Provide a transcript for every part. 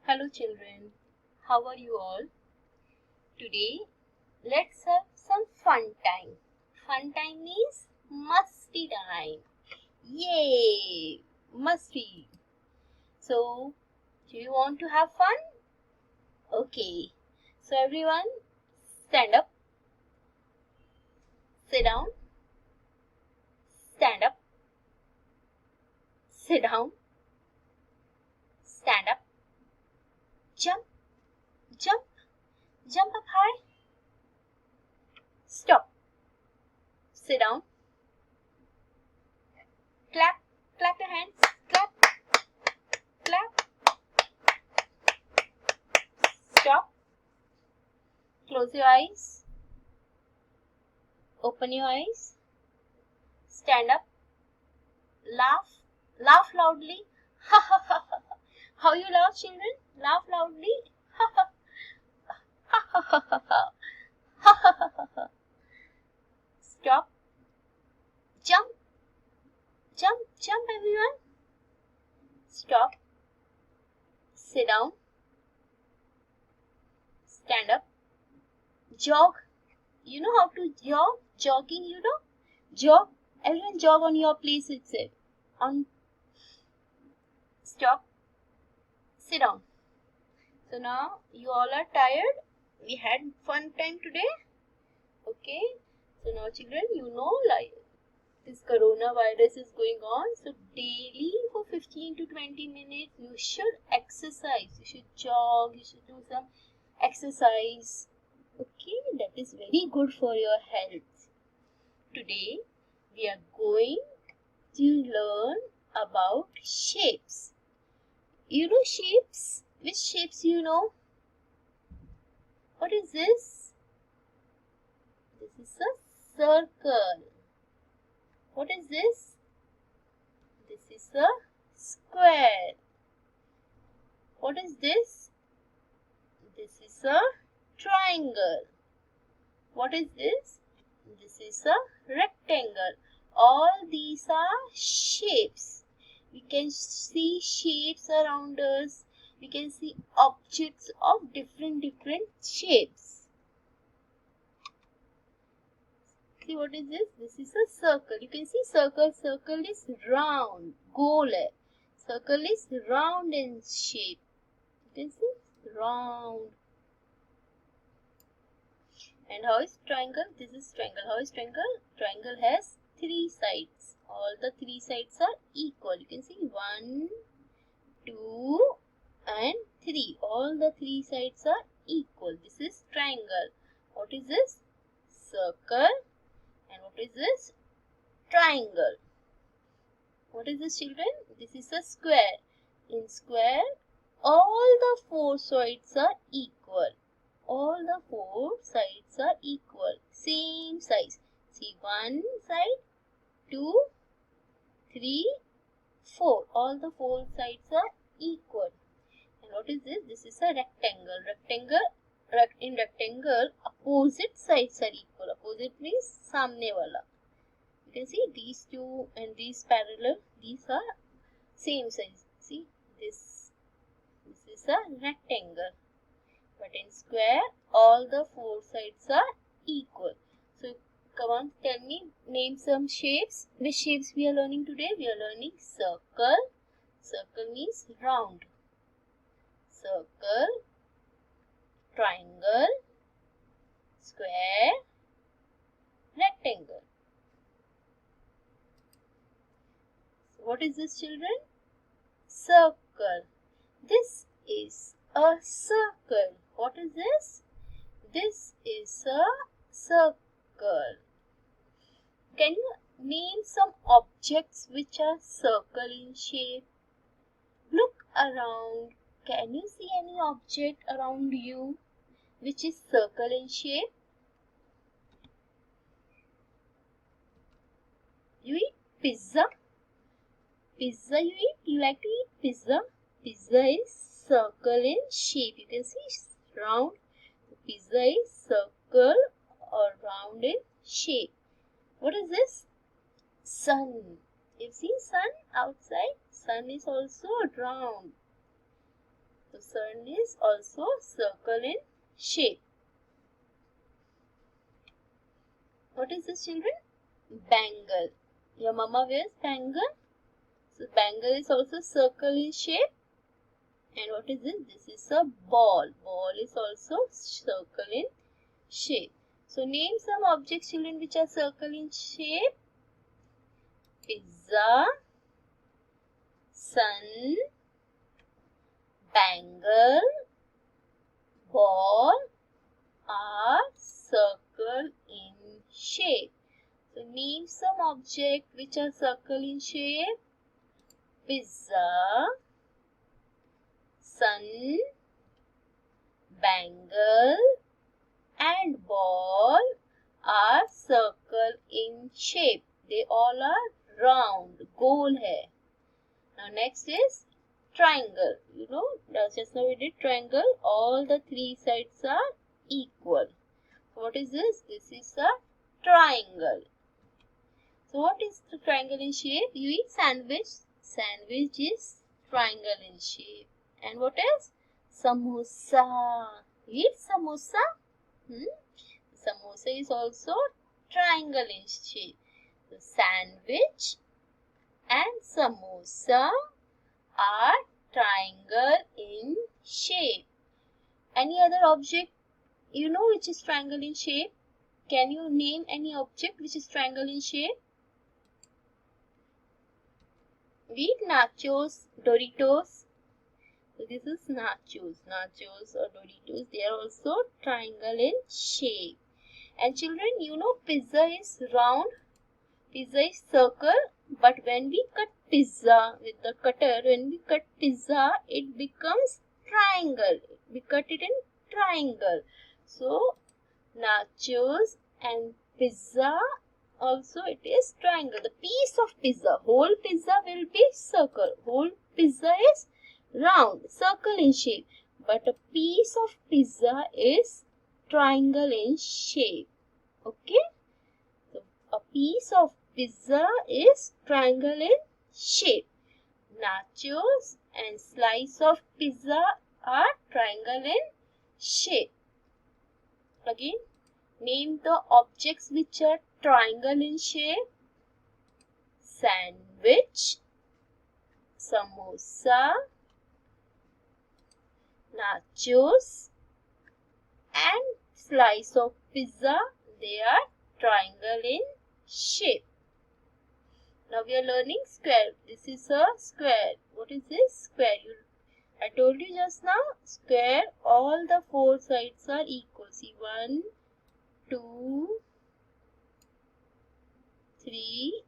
Hello children, how are you all? Today let's have some fun time. Fun time means musty time. Yay! Musty. So, do you want to have fun? Okay. So everyone stand up, sit down, stand up, sit down, stand up, jump, jump, jump up high, stop, sit down, clap, clap your hands, clap, clap, stop, close your eyes, open your eyes, stand up, laugh, laugh loudly, ha ha ha ha. How you laugh children? Laugh loudly, ha ha ha ha ha ha ha ha ha ha. Stop, jump, jump, jump everyone, stop, sit down, stand up, jog. You know how to jog? Jogging, you know? Jog. Everyone jog on your place itself. On. Stop. Sit down. So now you all are tired. We had fun time today. Okay. So now children, you know like this coronavirus is going on. So daily for 15 to 20 minutes you should exercise. You should jog. You should do some exercise. Okay, that is very good for your health. Today we are going to learn about shapes. You know shapes? Which shapes you know? What is this? This is a circle. What is this? This is a square. What is this? This is a triangle. What is this? This is a rectangle. All these are shapes. We can see shapes around us. We can see objects of different shapes. See what is this? This is a circle. You can see circle. Circle is round, goal. Circle is round in shape. You can see round. And how is triangle? This is triangle. How is triangle? Triangle has 3 sides. All the 3 sides are equal. You can see 1, 2 and 3. All the 3 sides are equal. This is triangle. What is this? Circle. And what is this? Triangle. What is this children? This is a square. In square, all the 4 sides are equal. All the 4 sides are equal. Same size. See 1 side, 2, 3, 4. All the 4 sides are equal. And what is this? This is a rectangle. In rectangle, opposite sides are equal. Opposite means samne wala. You can see these two and these parallel. These are same size. See this is a rectangle. But in square, all the 4 sides are equal. So come on, tell me, name some shapes. Which shapes we are learning today? We are learning circle. Circle means round. Circle, triangle, square, rectangle. So what is this children? Circle. This is a circle. What is this? This is a circle. Can you name some objects which are circle in shape? Look around. Can you see any object around you which is circle in shape? You eat pizza? Pizza you eat? You like to eat pizza? Pizza is circle in shape. You can see it's round. Pizza is circle or round in shape. What is this? Sun. You've seen sun outside? Sun is also round. So sun is also circle in shape. What is this, children? Bangle. Your mama wears bangle. So bangle is also circle in shape. And what is this? This is a ball. Ball is also circle in shape. So name some objects, children, which are circle in shape. Pizza, sun, bangle, ball are circle in shape. So name some objects which are circle in shape. Pizza, sun, bangle and ball are circle in shape. They all are round, goal hai. Now next is triangle. You know, just now we did triangle. All the three sides are equal. So what is this? This is a triangle. So what is the triangle in shape? You eat sandwich. Sandwich is triangle in shape. And what else? Samosa. You eat samosa? Samosa is also triangle in shape. So sandwich and samosa are triangle in shape. Any other object you know which is triangle in shape? Can you name any object which is triangle in shape? We eat nachos, Doritos. So this is nachos. Nachos or Doritos, they are also triangle in shape. And children, you know pizza is round, pizza is circle. But when we cut pizza with the cutter, when we cut pizza, it becomes triangle. We cut it in triangle. So nachos and pizza also it is triangle. The piece of pizza, whole pizza will be circle. Whole pizza is round, circle in shape. But a piece of pizza is triangle in shape. Okay? So a piece of pizza is triangle in shape. Nachos and slice of pizza are triangle in shape. Again, name the objects which are triangle in shape. Sandwich, samosa, nachos and slice of pizza. They are triangle in shape. Now we are learning square. This is a square. What is this? Square. I told you just now, square, all the four sides are equal. See, 1, 2, 3,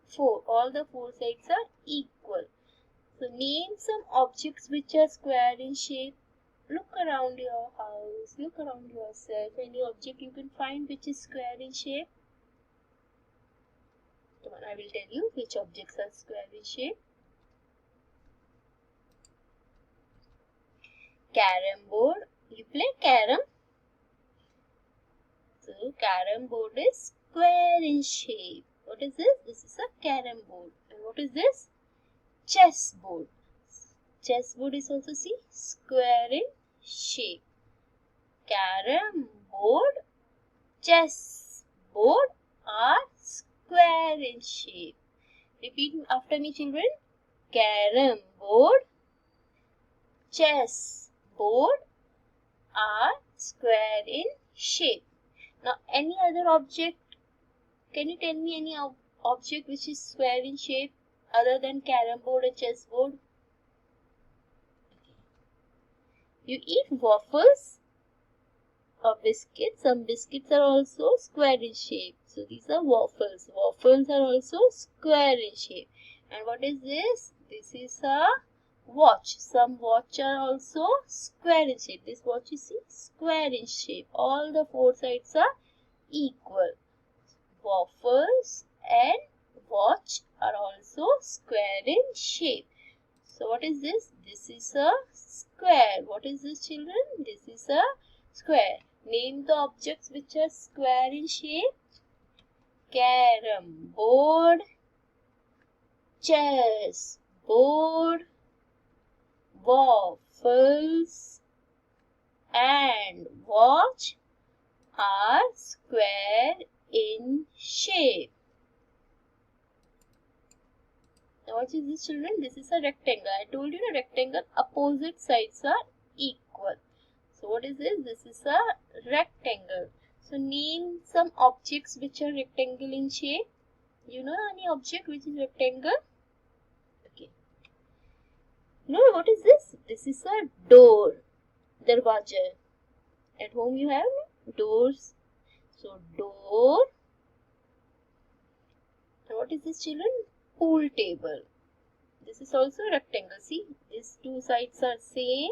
4. All the four sides are equal. So name some objects which are square in shape. Look around your house, look around yourself. Any object you can find which is square in shape. Come on, I will tell you which objects are square in shape. Carrom board. You play carrom. So carrom board is square in shape. What is this? This is a carrom board. And what is this? Chess board. Chess board is also, see, square in shape. Carrom board, chess board are square in shape. Repeat after me, children. Carrom board, chess board are square in shape. Now, any other object? Can you tell me any object which is square in shape other than carrom board and chess board? You eat waffles or biscuits. Some biscuits are also square in shape. So these are waffles. Waffles are also square in shape. And what is this? This is a watch. Some watch are also square in shape. This watch is square in shape. All the four sides are equal. Waffles and watch are also square in shape. So what is this? This is a square. What is this, children? This is a square. Name the objects which are square in shape. Carrom board, chess board, waffles, watch are square in shape. Now what is this, children? This is a rectangle. I told you the rectangle opposite sides are equal. So what is this? This is a rectangle. So name some objects which are rectangle in shape. You know any object which is rectangle? Okay. No, what is this? This is a door. Darwaja. At home you have doors. So door. And what is this, children? Pool table. This is also a rectangle. See, these two sides are same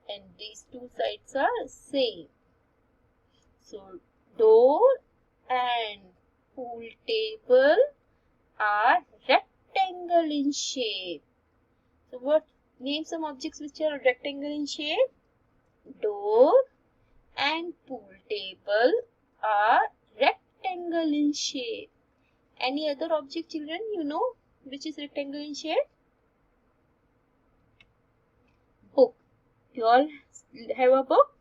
and these two sides are same. So door and pool table are rectangle in shape. So what? Name some objects which are rectangle in shape. Door and pool table are rectangle in shape. Any other object, children, you know which is rectangle in shape? Book. You all have a book?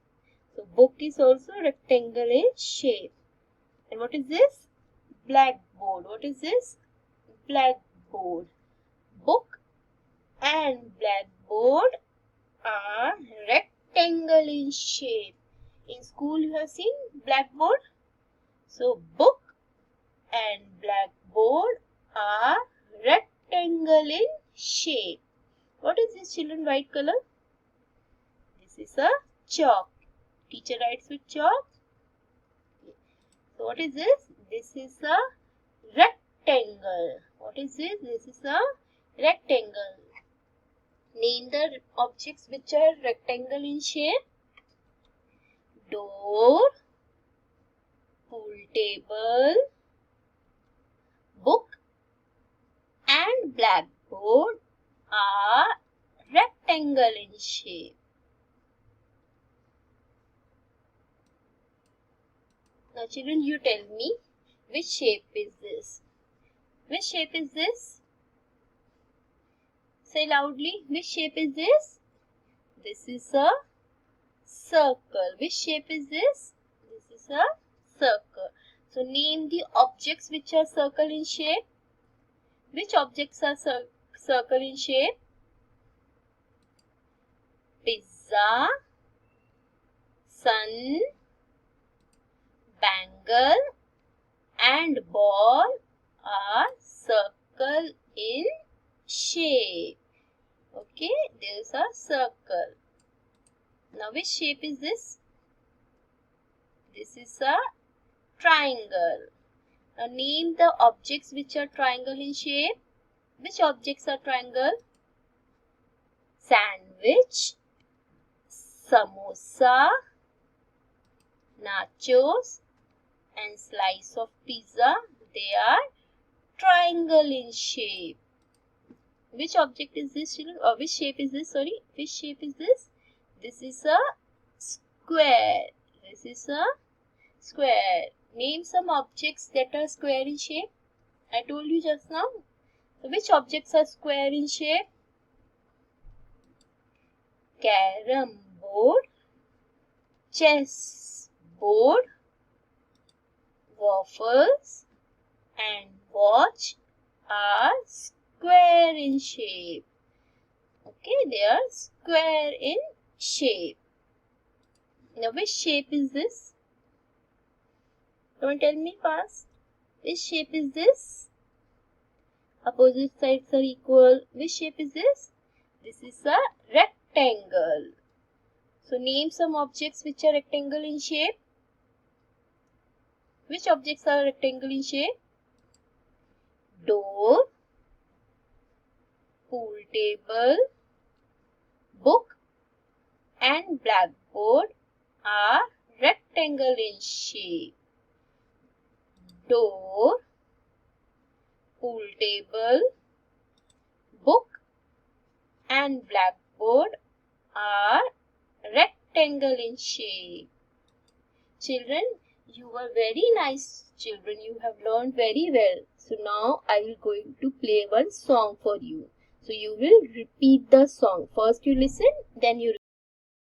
So book is also rectangle in shape. And what is this? Blackboard. What is this? Blackboard. Book and blackboard are rectangle in shape. In school you have seen blackboard. So book and blackboard are rectangle in shape. What is this, children? White color? This is a chalk. Teacher writes with chalk. So what is this? This is a rectangle. What is this? This is a rectangle. Name the objects which are rectangle in shape. Door, pool table, book and blackboard are rectangle in shape. Now children, you tell me, which shape is this? Which shape is this? Say loudly, which shape is this? This is a circle. Which shape is this? This is a circle. So name the objects which are circle in shape. Which objects are circle in shape? Pizza, sun, bangle and ball are circle in shape. Okay, there's a circle. Now which shape is this? This is a triangle. Now name the objects which are triangle in shape. Which objects are triangle? Sandwich, samosa, nachos and slice of pizza. They are triangle in shape. Which object is this, children? Or which shape is this? Sorry, which shape is this? This is a square. This is a square. Name some objects that are square in shape. I told you just now. So which objects are square in shape? Carom board, chess board, waffles and watch are square in shape. Okay, they are square in shape. Now which shape is this? Don't tell me fast. Which shape is this? Opposite sides are equal. Which shape is this? This is a rectangle. So name some objects which are rectangle in shape. Which objects are rectangle in shape? Door, pool table, book and blackboard are rectangle in shape. Door, pool table, book and blackboard are rectangle in shape. Children, you were very nice children. You have learned very well. So now I will going to play one song for you. So you will repeat the song. First you listen, then you